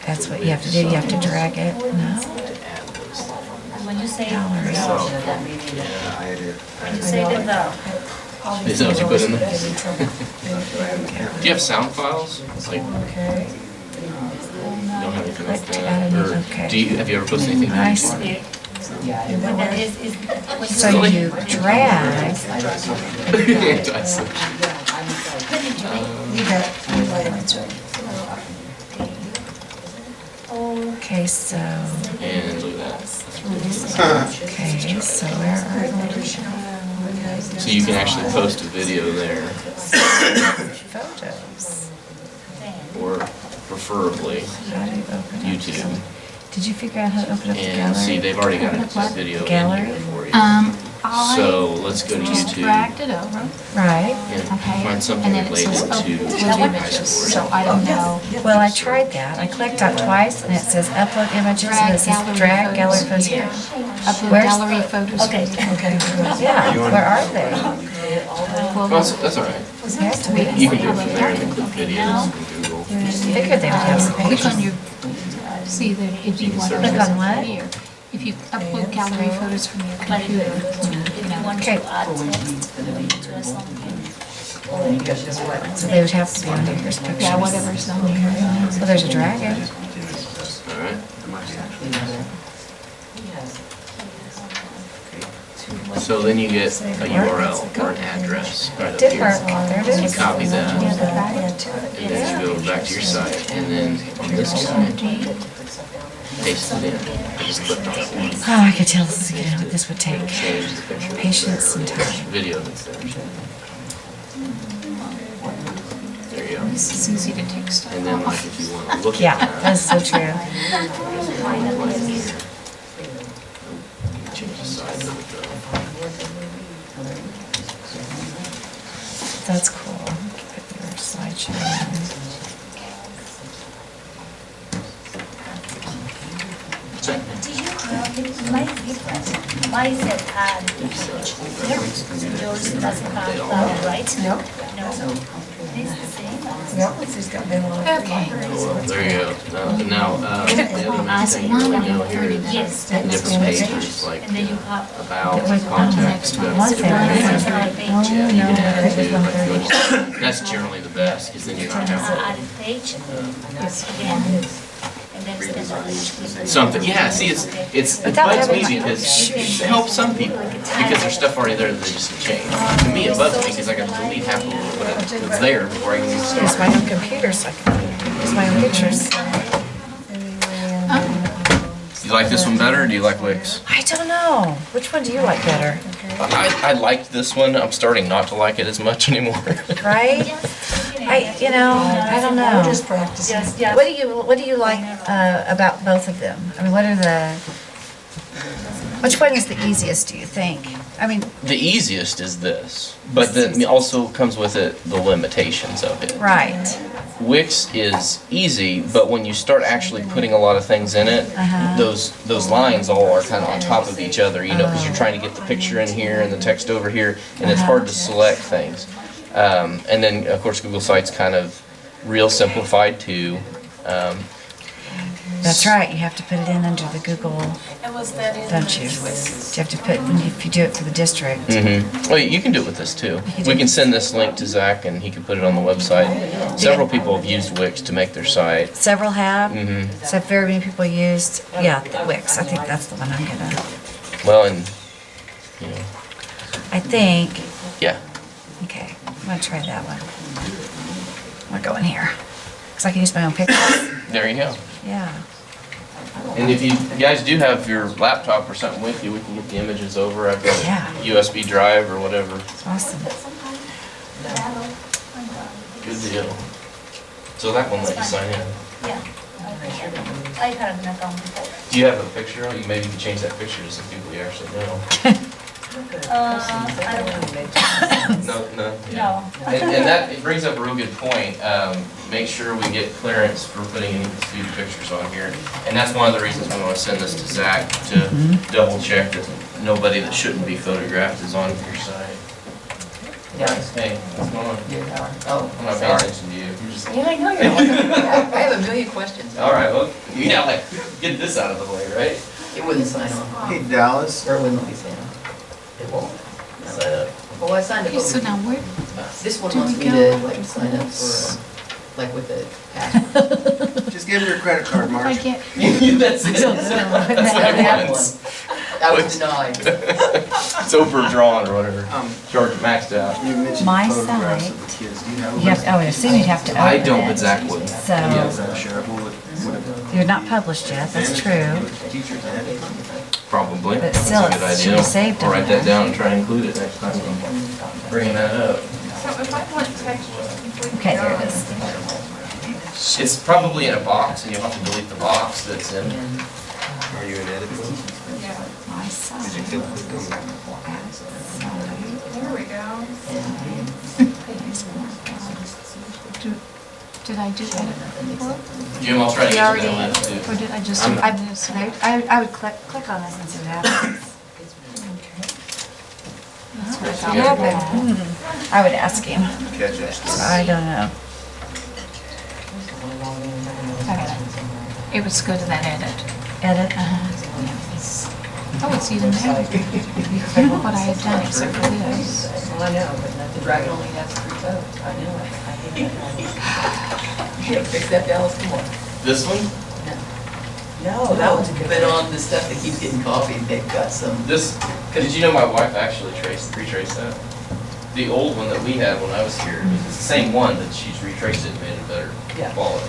that's what you have to do, you have to drag it, no? when you say, Gallery. when you say the, Is that what you put in there? Do you have sound files? Like, Okay. you don't have anything like Click to add a that? new- Or okay. have you ever posted anything? I see. when that is, when you So say. you drag, okay, so, And look at that. okay, so where are So you can actually post a video there, photos? or preferably How do you open it? YouTube. Did you figure out how to open up the And see, gallery? they've already got a video in Gallery? here for you. I So let's go to just YouTube dragged it over, Right, and okay? find something And then it related says to upload high images, school. so I don't know. well, I tried that, I clicked on it twice, and it says upload images, and it says drag gallery photos here. Upload Where's- gallery photos. Okay. Yeah, where are they? Well, that's all right. They have to be. You can do it from there and include videos from Google. Figured they would have some Click pictures. on your, see that if you want to. Click on what? Here. If you upload gallery photos from your computer, If you want Okay. to add text to a song, So they would have to be under here's pictures. yeah, whatever's on there. So there's a dragon. All right. So then you get a URL or an address right up Different, here. there it is. Copy that. Yeah, the dragon to it. And then you go back to your site, and then on this guy, paste it in. I just clicked on it. Oh, I could tell this is, you know, this would take Change the picture. patience and time. Video that's there. There you go. It's easy to take stuff And then like off. if you want to look Yeah, at that, that's so true. change the size of it though. That's cool. Put your slideshow in. do you have, mine is different. Mine said add. Yours doesn't have that, right? No, No. It's the same. no, it's just got them on. Okay. There you go. Now, the other main thing you really know here is Yes. different pages, like And then you have. about, contact, you've got One thing. different pages. Oh, Yeah, you no, can add that to, is one like, thing. you want to- that's generally the best, because then you're not having Add a page, again, and then send it. something, yeah, see, it Without bugs me having- because it helps some people, because there's stuff already there that they just change. To me, it bugs me, because I gotta delete half of what's there before I can even Use start. my own computer so I can use my own pictures. Do you like this one better, or do you like Wix? I don't know. Which one do you like better? I liked this one, I'm starting not to like it as much anymore. Right? I don't know. Just practicing. Yes. What do you like about both of them? I mean, which one is the easiest, do you think? I mean, The easiest is this, but then also comes with it the limitations of it. right. Wix is easy, but when you start actually putting a lot of things in it, those lines all are kind of on top of each other, you know, because you're trying to get the picture in here and the text over here, and it's hard to select things. And then, of course, Google Sites kind of real simplified too. That's right. You have to put it in under the Google, And was that in? don't you? You have to put, if you do it for the district. Well, you can do it with this too. We can send this link to Zach, and he can put it on the website. Several people have used Wix to make their site. Several have. So very many people used, yeah, Wix. I think that's the one I'm gonna, Well, and, you know, I think, yeah. okay, I'm gonna try that one. I'm gonna go in here. Because I can use my own pictures. There you go. Yeah. And if you guys do have your laptop or something with you, we can get the images over. I've got Yeah. a USB drive or whatever. Awesome. Good deal. So that one let you sign in. Yeah. I had an account before. Do you have a picture? Maybe you can change that picture to some people you actually know. I don't know. No? No. And that, it brings up a real good point. Make sure we get clearance for putting any student pictures on here. And that's one of the reasons we want to send this to Zach to double check that nobody that shouldn't be photographed is on your site. Yeah. Hey, what's going on? Oh, I'm not paying sorry. attention to you. You're just. Yeah, I know you're not. I have a million questions. All right, well, you gotta like get this out of the way, right? It wouldn't sign on. Hey, Dallas. Or it wouldn't let me sign on. It won't. Sign up. Well, I signed up. Okay, so now where, This one do wants we me go? to like sign up for, like with the password. Just give him your credit card, if I Marge. get, That's it. I That's don't have what one. I was denied. It's overdrawn or whatever. Charge maxed out. You mentioned My photographs site, of the kids. Do you have a You have, I would assume you'd have to open I it. don't, but Zach would. So, Is that shareable with you're not published yet, that's true. teachers and Probably. But That's still, a good it should idea. be saved I'll on write that there. down and try and include it next time I'm bringing that up. So if I want text. Okay, there it is. It's probably in a box and you'll have to delete the box that's in. Are you in edit mode? My Did you site. click on There we go. did I do edit before? Jim, I'll try to We get you already, that list or too. did I just I'm- do this? I would click on this and see what happens. That's what I thought. Yeah, but, I would ask him. catch us? I don't know. It was go to that edit. Edit? Oh, it's even there. You know what I had done except for this. Well, I know, but the dragon only has 3 toes. I know it. I hate that. You gotta fix that, Dallas, come on. This one? No, that one's good. But on the stuff that keeps getting copied, they've got some. This, did you know my wife actually retraced that? The old one that we had when I was here, it's the same one, but she's retraced it and made it better Yeah. quality.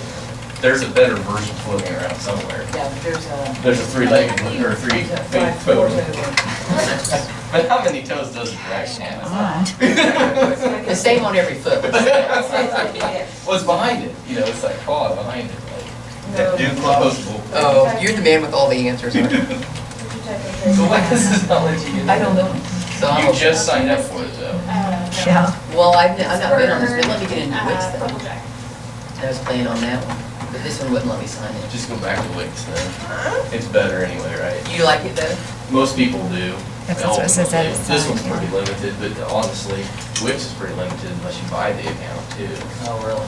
There's a better version floating around somewhere. Yeah, but there's a. There's a 3-legged one, or a 3-legged Four toe. toe. But how many toes does a dragon have? On. The same on every foot. What's behind it? You know, it's like claw behind it, like. That dew claws? Opposable. Oh, you're the man with all the answers, aren't you? So why does this not let you get? I don't know. So I'm. You just signed up for it though. Yeah. Well, I've not been on this, but let me get into Wix though. I was playing on that one, but this one wouldn't let me sign in. Just go back to Wix then. It's better anyway, right? You like it better? Most people do. That's what it says, that it's This one's signed, pretty limited, but honestly, Wix is pretty limited unless you buy the account too. Oh, really?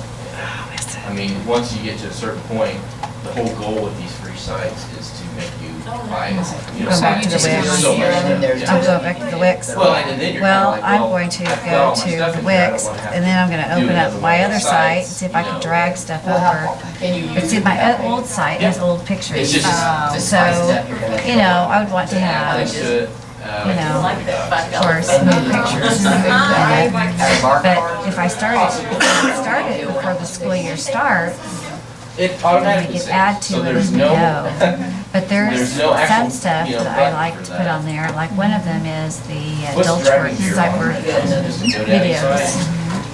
I mean, once you get to a certain point, the whole goal with these free sites is to make you buy it. You know, Go back to the just Wix. there's so much stuff. I'm going back to the Wix. Well, and then you're Well, kinda like, I'm well, going to I've got go all my to stuff the in here, I don't Wix, wanna have and then I'm gonna do open another up one my of other those site, and sites, see if I you can know. drag stuff Well, over. how, can you use? But see, my old site has old It's pictures, just- The so, spice stuff you're gonna- you know, I would want to have, Add to it, you know, Like that of course, $5 new pictures. Out of our But card. if I started before the school year starts, It we automatically could saves. add So to it there's as we no. go. But there's There's no actual, some stuff you know, that I button like for to that. put on there, like one of them is the What's adult driving work, you site on? work Just a GoDaddy videos. site?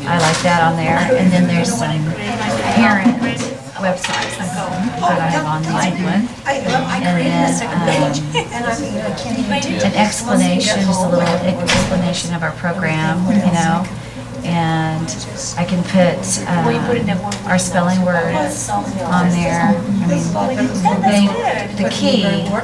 I like that on there, and then there's some parent websites that I have on this one. And then, an explanation, just a little explanation of our program, you know, and I can put, our spelling words on there. I mean, the key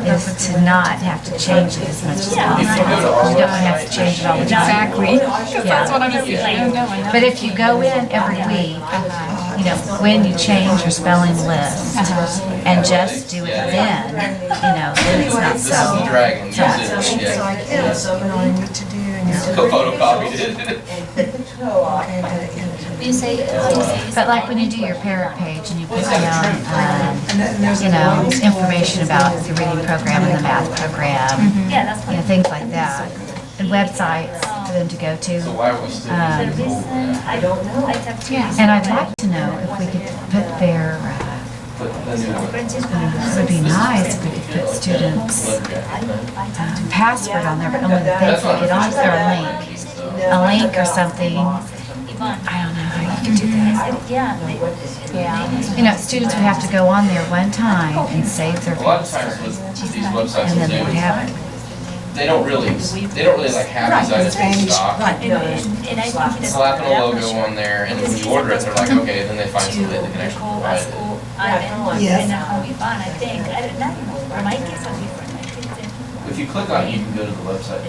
is to not have to change it as much as possible. You don't have to change it all the time. Exactly. That's what Yeah. I was thinking. I know. But if you go in every week, you know, when you change your spelling list and just do it then, you know, then it's not This is the so. dragon, use it, So yeah. I can, so what I need to do, and you're. Photocopied it. You say, how do you say? But like when you do your parent page and you put down, And there's you know, information about the reading program and the math program, Yeah, that's you know, fine. things like that, and websites for them to go So to. why are we still The using this old reason, one? I don't know, I have to. Yeah. And I'd like to know if we could put their, Put the new one. it would be nice if we could put students' password on there, but only that they That's can what get on, or a link. So, A link or something, Ivan. I don't know how Yeah, You know, students would have to go on there one time and save their A lot of fees, times what these websites and then they will would do, have it. they don't really like have these items in stock. and I think that's. Slapping a logo on there, and when you order it, they're like, okay, then they find somebody that can actually provide it. And how we bought, I think, I don't know, for my kids are different, I think that. If you click on it, you can go to the website.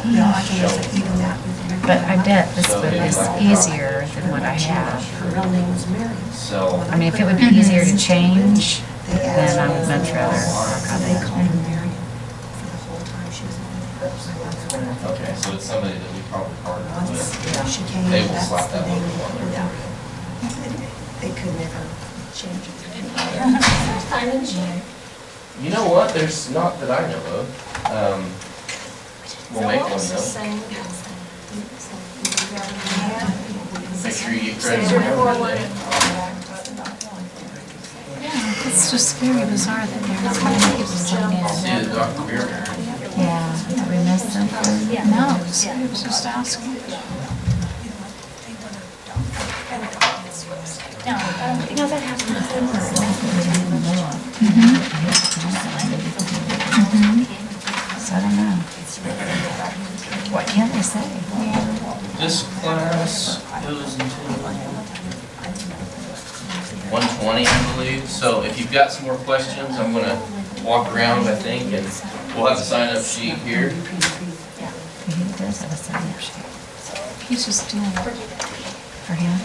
No, I can just even that. But I bet this one is easier than what I have. Her real name was Mary. So, I mean, if it would be easier to change, then I would much rather So work on they it. called her Mary for the whole time she was in there. okay, so it's somebody that we probably partnered Once with. she came, They will that's slap the that name logo on they there. They could never change it. You know what, there's not that I know of. We'll make one though. Make sure you get credit for everything. Yeah, it's just very bizarre that they're not letting people sign in. See the Dr. Beer. Yeah, we missed something. No, so I was just asking. No, I don't think. No, that happened before. So I don't know. What can they say? This class goes until 1:20, I believe. So if you've got some more questions, I'm gonna walk around, I think, and we'll have a sign-up sheet here. He does have a sign-up sheet He's just doing it. for him.